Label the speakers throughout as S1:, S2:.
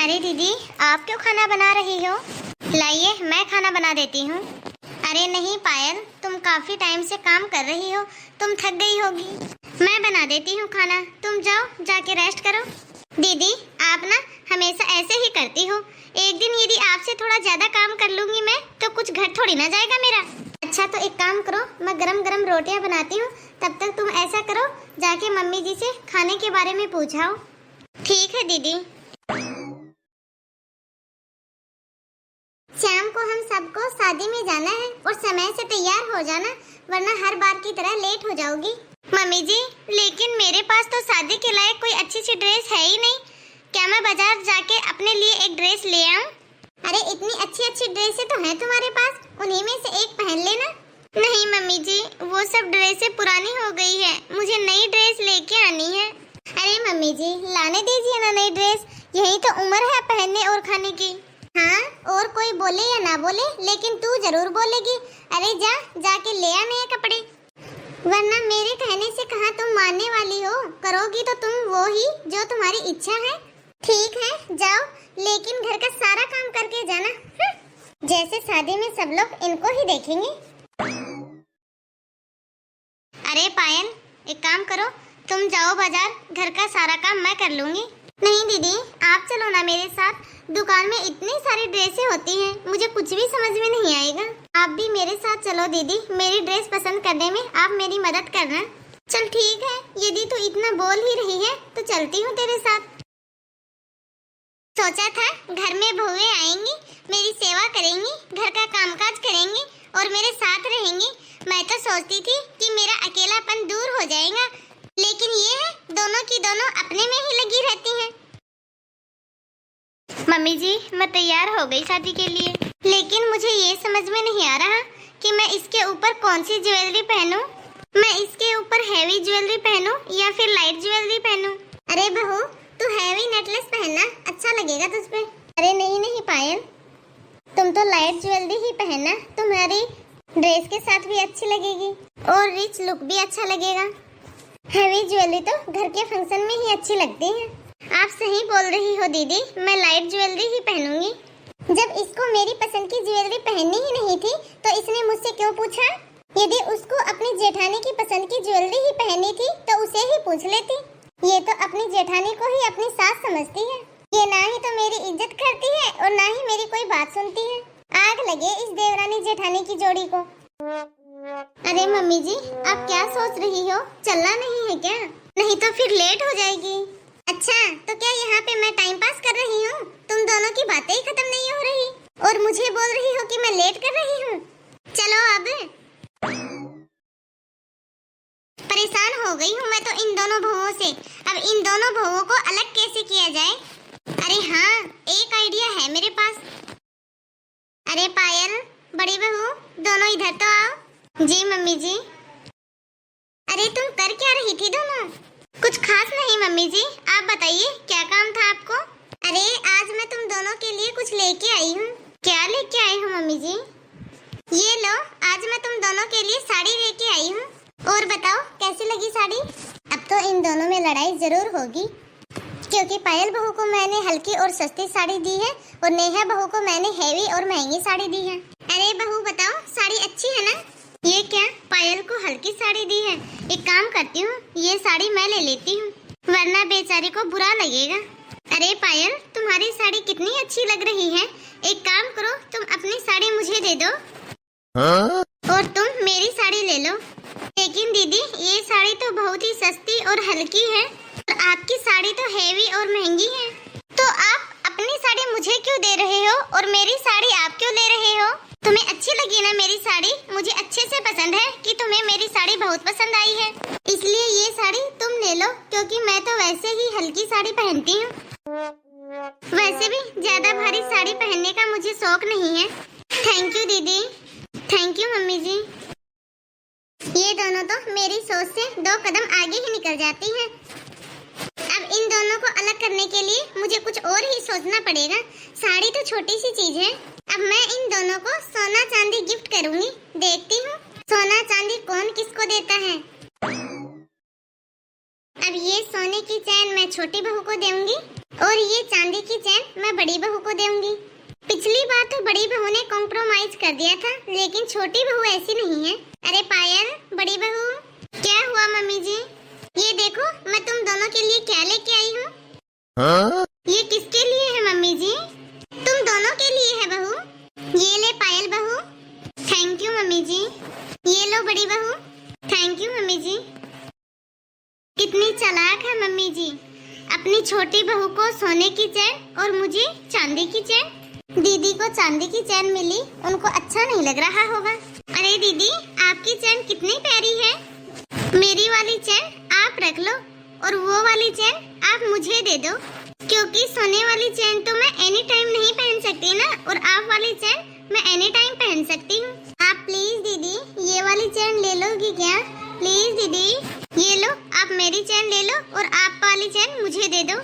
S1: अरे दीदी, आप क्यों खाना बना रही हो? लाइए मैं खाना बना देती हूँ। अरे नहीं पायल, तुम काफी टाइम से काम कर रही हो, तुम थक गई होगी। मैं बना देती हूँ खाना, तुम जाओ जाके रेस्ट करो। दीदी आप ना हमेशा ऐसे ही करती हो। एक दिन यदि आपसे थोड़ा ज्यादा काम कर लूंगी मैं तो कुछ घर थोड़ी ना जाएगा मेरा। अच्छा तो एक काम करो, मैं गरम गरम रोटियां बनाती हूँ, तब तक तुम ऐसा करो जाके मम्मी जी से खाने के बारे में पूछाओ। ठीक है दीदी। शाम को हम सबको शादी में जाना है और समय से तैयार हो जाना, वरना हर बार की तरह लेट हो जाओगी। मम्मी जी लेकिन मेरे पास तो शादी के लायक कोई अच्छी सी ड्रेस है ही नहीं, क्या मैं बाजार जाके अपने लिए एक ड्रेस ले आऊं? अरे इतनी अच्छी अच्छी ड्रेसें तो हैं तुम्हारे पास, उन्हीं में से एक पहन लेना। नहीं मम्मी जी, वो सब ड्रेसें पुरानी हो गई है, मुझे नई ड्रेस लेके आनी है। अरे मम्मी जी लाने दीजिए ना नई ड्रेस, यही तो उम्र है पहनने और खाने की। हाँ और कोई बोले या ना बोले लेकिन तू जरूर बोलेगी। अरे जा जाके ले आ नए कपड़े, वरना मेरे कहने से कहाँ तुम मानने वाली हो, करोगी तो तुम वो ही जो तुम्हारी इच्छा है। ठीक है जाओ, लेकिन घर का सारा काम करके जाना। जैसे शादी में सब लोग इनको ही देखेंगे। अरे पायल एक काम करो, तुम जाओ बाजार, घर का सारा काम मैं कर लूंगी। नहीं दीदी आप चलो ना मेरे साथ, दुकान में इतनी सारी ड्रेसें होती हैं, मुझे कुछ भी समझ में नहीं आएगा। आप भी मेरे साथ चलो दीदी, मेरी ड्रेस पसंद करने में आप मेरी मदद करना। चल ठीक है, यदि तू इतना बोल ही रही है तो चलती हूँ तेरे साथ। सोचा था घर में बहुएं आएंगी, मेरी सेवा करेंगी, घर का कामकाज करेंगी और मेरे साथ रहेंगी। मैं तो सोचती थी कि मेरा अकेलापन दूर हो जाएगा, लेकिन ये है दोनों की दोनों अपने में ही लगी रहती हैं। मम्मी जी मैं तैयार हो गई शादी के लिए, लेकिन मुझे ये समझ में नहीं आ रहा कि मैं इसके ऊपर कौन सी ज्वेलरी पहनूं। मैं इसके ऊपर हैवी ज्वेलरी पहनूं या फिर लाइट ज्वेलरी पहनूं? अरे बहू तू हैवी नेकलेस पहनना, अच्छा लगेगा तुझ पे। अरे नहीं नहीं पायल, तुम तो लाइट ज्वेलरी ही पहनना, तुम्हारी ड्रेस के साथ भी अच्छी लगेगी और रिच लुक भी अच्छा लगेगा। हैवी ज्वेलरी तो घर के फंक्शन में ही अच्छी लगती है। आप सही बोल रही हो दीदी, मैं लाइट ज्वेलरी ही पहनूंगी। जब इसको मेरी पसंद की ज्वेलरी पहननी ही नहीं थी तो इसने मुझसे क्यों पूछा? यदि उसको अपनी जेठानी की पसंद की ज्वेलरी ही पहननी थी तो उसे ही पूछ लेती। ये तो अपनी जेठानी को ही अपनी सास समझती है, ये ना ही तो मेरी इज्जत करती है और ना ही मेरी कोई बात सुनती है। आग लगे इस देवरानी जेठानी की जोड़ी को। अरे मम्मी जी आप क्या सोच रही हो, चलना नहीं है क्या? नहीं तो फिर लेट हो जाएगी। अच्छा तो क्या यहाँ पे मैं टाइम पास कर रही हूँ? तुम दोनों की बातें ही खत्म नहीं हो रही और मुझे बोल रही हो कि मैं लेट कर रही हूँ। चलो अब। परेशान हो गई हूँ मैं तो इन दोनों बहुओं से, अब इन दोनों बहुओं को अलग कैसे किया जाए? अरे हाँ एक आइडिया है मेरे पास। अरे पायल बड़ी बहू दोनों इधर तो आओ। जी मम्मी जी। अरे तुम कर क्या रही थी दोनों? कुछ खास नहीं मम्मी जी, आप बताइए क्या काम था आपको? अरे आज मैं तुम दोनों के लिए कुछ लेके आई हूँ। क्या लेके आई हो मम्मी जी? ये लो, आज मैं तुम दोनों के लिए साड़ी लेके आई हूँ। और बताओ कैसी लगी साड़ी? अब तो इन दोनों में लड़ाई जरूर होगी, क्योंकि पायल बहू को मैंने हल्की और सस्ती साड़ी दी है और नेहा बहू को मैंने हैवी और महंगी साड़ी दी है। अरे बहू बताओ साड़ी अच्छी है ना? ये क्या पायल को हल्की साड़ी दी है? एक काम करती हूँ ये साड़ी मैं ले लेती हूँ, वरना बेचारी को बुरा लगेगा। अरे पायल तुम्हारी साड़ी कितनी अच्छी लग रही है, एक काम करो तुम अपनी साड़ी मुझे दे दो और तुम मेरी साड़ी ले लो। लेकिन दीदी ये साड़ी तो बहुत ही सस्ती और हल्की है और आपकी साड़ी तो हैवी और महंगी है, तो आप अपनी साड़ी मुझे क्यों दे रहे हो और मेरी साड़ी आप क्यों ले रहे हो? तुम्हें अच्छी लगी ना मेरी साड़ी? मुझे अच्छे से पसंद है कि तुम्हें मेरी साड़ी बहुत पसंद आई है, इसलिए ये साड़ी तुम ले लो, क्योंकि मैं तो वैसे ही हल्की साड़ी पहनती हूँ। वैसे भी ज्यादा भारी साड़ी पहनने का मुझे शौक नहीं है। थैंक यू दीदी। थैंक यू मम्मी जी। ये दोनों तो मेरी सोच से 2 कदम आगे ही निकल जाती हैं। अब इन दोनों को अलग करने के लिए मुझे कुछ और ही सोचना पड़ेगा। साड़ी तो छोटी सी चीज है, अब मैं इन दोनों को सोना चांदी गिफ्ट करूंगी। देखती हूँ सोना चांदी कौन किसको देता है। अब ये सोने की चैन मैं छोटी बहू को दूंगी और ये चांदी की चैन मैं बड़ी बहू को दूंगी। पिछली बार तो बड़ी बहू ने कॉम्प्रोमाइज कर दिया था, लेकिन छोटी बहू ऐसी नहीं है। अरे पायल, बड़ी बहू, क्या हुआ मम्मी जी? ये देखो मैं तुम दोनों के लिए क्या लेके आई हूँ। ये किसके लिए है मम्मी जी? तुम दोनों के लिए है बहू। ये ले पायल बहू। थैंक यू मम्मी जी। ये लो बड़ी बहू। थैंक यू मम्मी जी। कितनी चालाक है मम्मी जी, अपनी छोटी बहू को सोने की चैन और मुझे चांदी की चैन। दीदी को चांदी की चैन मिली, उनको अच्छा नहीं लग रहा होगा। अरे दीदी, आपकी चैन कितनी प्यारी है। मेरी वाली चैन आप रख लो और वो वाली चैन आप मुझे दे दो, क्योंकि सोने वाली चैन तो मैं एनी टाइम नहीं पहन सकती ना, और आप वाली चैन मैं एनी टाइम पहन सकती हूँ। आप प्लीज दीदी ये वाली चैन ले लोगी क्या? प्लीज दीदी, ये लो, आप मेरी चैन ले लो और आप वाली चैन मुझे दे दो।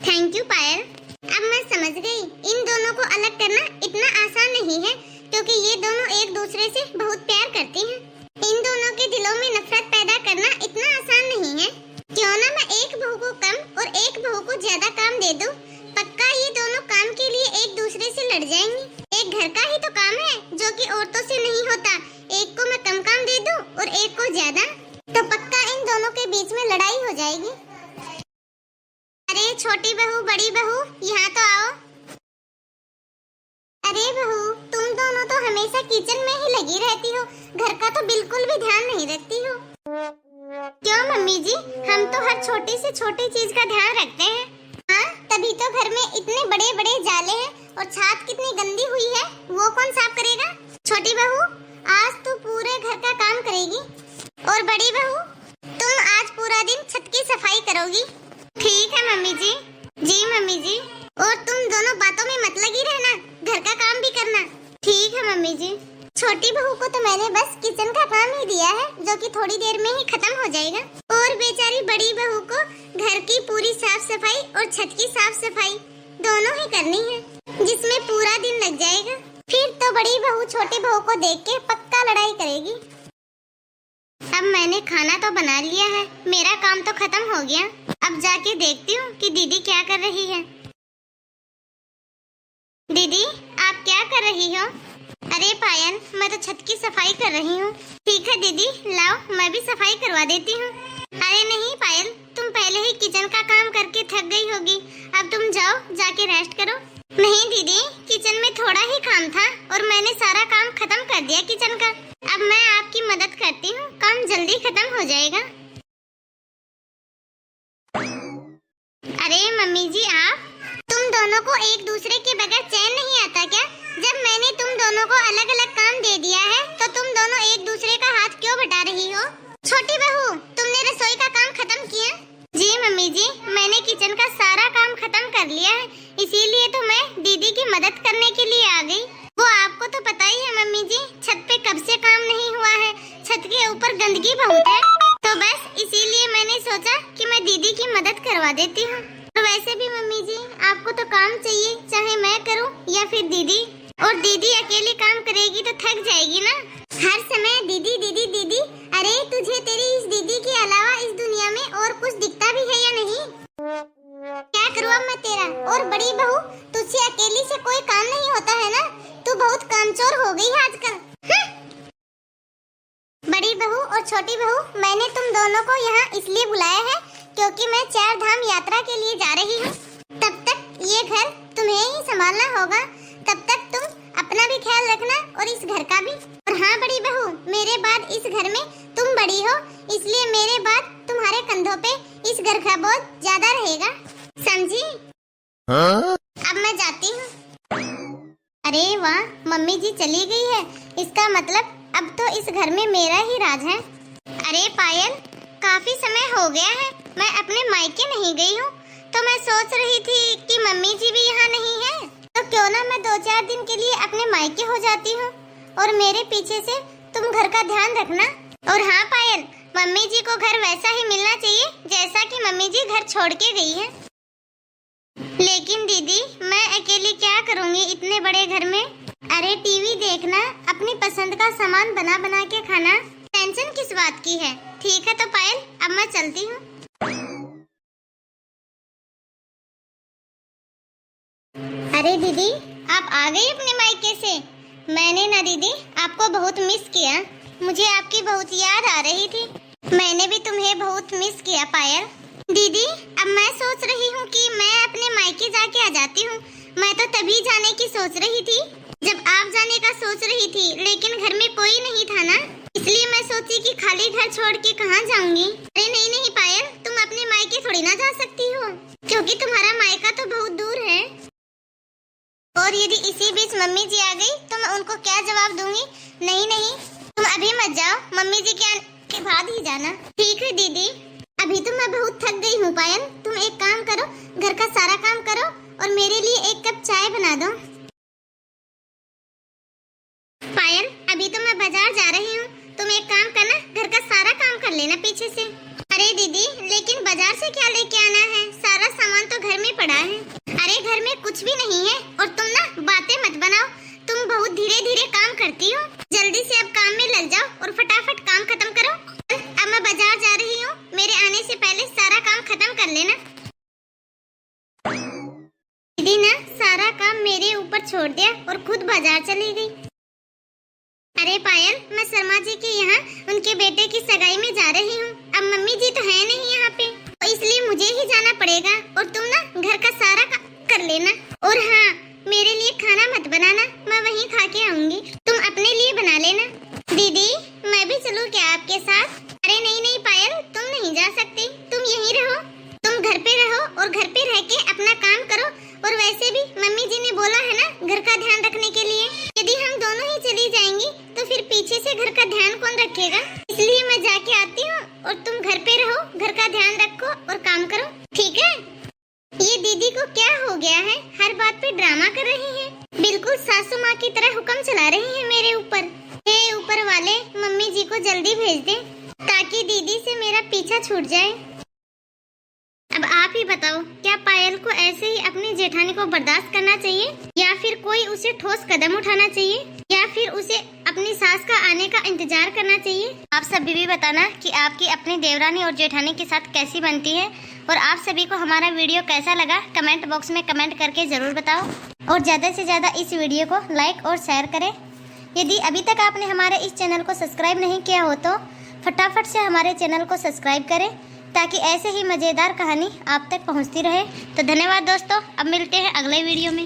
S1: थैंक यू पायल। अब मैं समझ गई, इन दोनों को अलग करना इतना आसान नहीं है, क्योंकि ये दोनों एक दूसरे से बहुत प्यार करती हैं। इन दोनों के दिलों में नफरत पैदा करना इतना आसान नहीं है। क्यों ना मैं एक बहू को कम और एक बहू को ज्यादा काम दे दूं, पक्का ये दोनों काम के लिए एक दूसरे से लड़ जाएंगी। एक घर का ही तो काम है जो कि औरतों से नहीं होता। एक को मैं कम काम दे दूं और एक को ज्यादा, तो पक्का इन दोनों के बीच में लड़ाई हो जाएगी। अरे छोटी बहू, बड़ी बहू, यहाँ तो आओ। अरे बहू, तुम दोनों तो हमेशा किचन में ही लगी रहती हो, घर का तो बिल्कुल भी ध्यान नहीं रखती हो। क्यों मम्मी जी, हम तो हर छोटी से छोटी चीज का ध्यान रखते हैं। हाँ, तभी तो घर में इतने बड़े बड़े जाले हैं, और छत कितनी गंदी हुई है, वो कौन साफ करेगा? छोटी बहू, आज तू पूरे घर का काम करेगी, और बड़ी बहू तुम आज पूरा दिन छत की सफाई करोगी। ठीक है मम्मी जी। जी मम्मी जी। और तुम दोनों बातों में मत लगी रहना, घर का काम भी करना। ठीक है मम्मी जी। छोटी बहू को तो मैंने बस किचन का काम ही दिया है, जो कि थोड़ी देर में ही खत्म हो जाएगा, और बेचारी बड़ी बहू को घर की पूरी साफ सफाई और छत की साफ सफाई दोनों ही करनी है, जिसमें पूरा दिन लग जाएगा। फिर तो बड़ी बहू छोटी बहू को देख के पक्का लड़ाई करेगी। अब मैंने खाना तो बना लिया है, मेरा काम तो खत्म हो गया। अब जाके देखती हूँ कि दीदी क्या कर रही है। दीदी, आप क्या कर रही हो? अरे पायल, मैं तो छत की सफाई कर रही हूँ। ठीक है दीदी, लाओ मैं भी सफाई करवा देती हूँ। अरे नहीं पायल, तुम पहले ही किचन का काम करके थक गई होगी, अब तुम जाओ, जाके रेस्ट करो। नहीं दीदी, किचन में थोड़ा ही काम था और मैंने सारा काम खत्म कर दिया किचन का। अब मैं आपकी मदद करती हूँ, काम जल्दी खत्म हो जाएगा। अरे मम्मी जी, आप तुम दोनों को एक दूसरे के बगैर चैन नहीं आता क्या? जब मैंने तुम दोनों को अलग अलग काम दे दिया है, तो तुम दोनों एक दूसरे का हाथ क्यों बटा रही हो? छोटी बहू, तुमने रसोई का काम खत्म किया? जी मम्मी जी, मैंने किचन का सारा काम खत्म कर लिया है, इसीलिए तो मैं दीदी की मदद करने के लिए आ गई। वो आपको तो पता ही है मम्मी जी, छत पे कब से काम नहीं हुआ है, छत के ऊपर गंदगी बहुत है, तो बस इसीलिए मैंने सोचा कि मैं दीदी की मदद करवा देती हूँ। और वैसे भी मम्मी जी, आपको तो काम चाहिए, चाहे मैं करूँ या फिर दीदी, और दीदी अकेली काम करेगी तो थक जाएगी ना। हर समय दीदी दीदी दीदी। अरे तुझे तेरी इस दीदी के अलावा इस दुनिया में और कुछ दिखता भी है या नहीं? क्या करूँ अब मैं तेरा? और बड़ी बहू, तुझसे अकेली से कोई काम नहीं होता है ना, तू बहुत कामचोर हो गई है आजकल। बड़ी बहू और छोटी बहू, मैंने तुम दोनों को यहाँ इसलिए बुलाया है क्योंकि मैं 4 धाम यात्रा के लिए जा रही हूँ। तब तक ये घर तुम्हें ही संभालना होगा, तब तक तुम अपना भी ख्याल रखना और इस घर का भी। और हाँ बड़ी बहू, मेरे बाद इस घर में तुम बड़ी हो, इसलिए मेरे बाद तुम्हारे कंधों पे इस घर का बोझ ज्यादा रहेगा, समझी? अब मैं जाती हूँ। अरे वाह, मम्मी जी चली गई है, इसका मतलब अब तो इस घर में मेरा ही राज है। अरे पायल, काफी समय हो गया है मैं अपने मायके नहीं गई हूँ, तो मैं सोच रही थी कि मम्मी जी भी यहाँ नहीं है, तो क्यों ना मैं 2-4 दिन के लिए अपने मायके हो जाती हूँ, और मेरे पीछे से तुम घर का ध्यान रखना। और हाँ पायल, मम्मी जी को घर वैसा ही मिलना चाहिए जैसा कि मम्मी जी घर छोड़ के गई है। लेकिन दीदी, मैं अकेली क्या करूँगी इतने बड़े घर में? अरे टीवी देखना, अपनी पसंद का सामान बना बना के खाना, टेंशन किस बात की है? ठीक है तो पायल, अब मैं चलती हूँ। अरे दीदी, आप आ गई अपने मायके से? मैंने ना दीदी आपको बहुत मिस किया। मुझे आपकी बहुत याद आ रही थी। मैंने भी तुम्हें बहुत मिस किया पायल। दीदी, अब मैं सोच रही हूँ कि मैं अपने मायके जाके आ जाती हूँ। मैं तो तभी जाने की सोच रही थी जब आप जाने का सोच रही थी, लेकिन घर में कोई नहीं था ना, इसलिए मैं सोची कि खाली घर छोड़ के कहाँ जाऊंगी। अरे नहीं नहीं पायल, तुम अपने मायके थोड़ी ना जा सकती हो, क्योंकि तुम्हारा मायका तो बहुत दूर है। और यदि इसी बीच मम्मी जी आ गई तो मैं उनको क्या जवाब दूंगी? नहीं नहीं, तुम अभी मत जाओ, मम्मी जी के आने के बाद ही जाना। ठीक है दीदी, अभी तो मैं बहुत थक गई हूँ पायल। तुम एक काम करो, घर का सारा काम करो और मेरे लिए एक कप चाय बना दो। पायल, अभी तो मैं बाजार जा रही हूँ, तुम एक काम करना, घर का सारा काम कर लेना पीछे से। अरे दीदी, लेकिन बाजार से क्या लेके आना है? सारा सामान तो घर में पड़ा है। अरे घर में कुछ भी नहीं है, और तुम ना बातें मत बनाओ, तुम बहुत धीरे धीरे काम करती हो। जल्दी से अब काम में लग जाओ और फटाफट काम खत्म करो। अब मैं बाजार जा रही हूँ, मेरे आने से पहले सारा काम खत्म कर लेना। दीदी ना सारा काम मेरे ऊपर छोड़ दिया और खुद बाजार चली गई। अरे पायल, मैं शर्मा जी के यहाँ उनके बेटे की सगाई में जा रही हूँ। अब मम्मी जी तो है नहीं यहाँ पे, तो इसलिए मुझे ही जाना पड़ेगा, और तुम ना घर का सारा काम कर लेना। और हाँ, मेरे लिए खाना मत बनाना, मैं वहीं खा के आऊंगी, तुम अपने लिए बना लेना। दीदी, मैं भी चलूँ क्या आपके साथ? अरे नहीं नहीं पायल, तुम नहीं जा सकती, तुम यहीं रहो। तुम घर पे रहो और घर पे रह के अपना काम करो। और वैसे भी मम्मी जी ने बोला है ना घर का ध्यान रखने के लिए। यदि हम दोनों ही चली जाएंगी तो फिर पीछे से घर का ध्यान कौन रखेगा? इसलिए मैं जाके आती हूँ और तुम घर पे रहो, घर का ध्यान रखो और काम करो, ठीक है? ये दीदी को क्या हो गया है, हर बात पे ड्रामा कर रही है, बिल्कुल सासू माँ की तरह हुक्म चला रही है मेरे ऊपर। हे ऊपर वाले, मम्मी जी को जल्दी भेज दे ताकि दीदी से मेरा पीछा छूट जाए। अब आप ही बताओ, क्या पायल को ऐसे ही अपनी जेठानी को बर्दाश्त करना चाहिए, या फिर कोई उसे ठोस कदम उठाना चाहिए, या फिर उसे अपनी सास का आने का इंतजार करना चाहिए? आप सभी भी बताना कि आपकी अपनी देवरानी और जेठानी के साथ कैसी बनती है। और आप सभी को हमारा वीडियो कैसा लगा कमेंट बॉक्स में कमेंट करके जरूर बताओ, और ज्यादा से ज्यादा इस वीडियो को लाइक और शेयर करें। यदि अभी तक आपने हमारे इस चैनल को सब्सक्राइब नहीं किया हो तो फटाफट से हमारे चैनल को सब्सक्राइब करें, ताकि ऐसे ही मज़ेदार कहानी आप तक पहुंचती रहे। तो धन्यवाद दोस्तों, अब मिलते हैं अगले वीडियो में।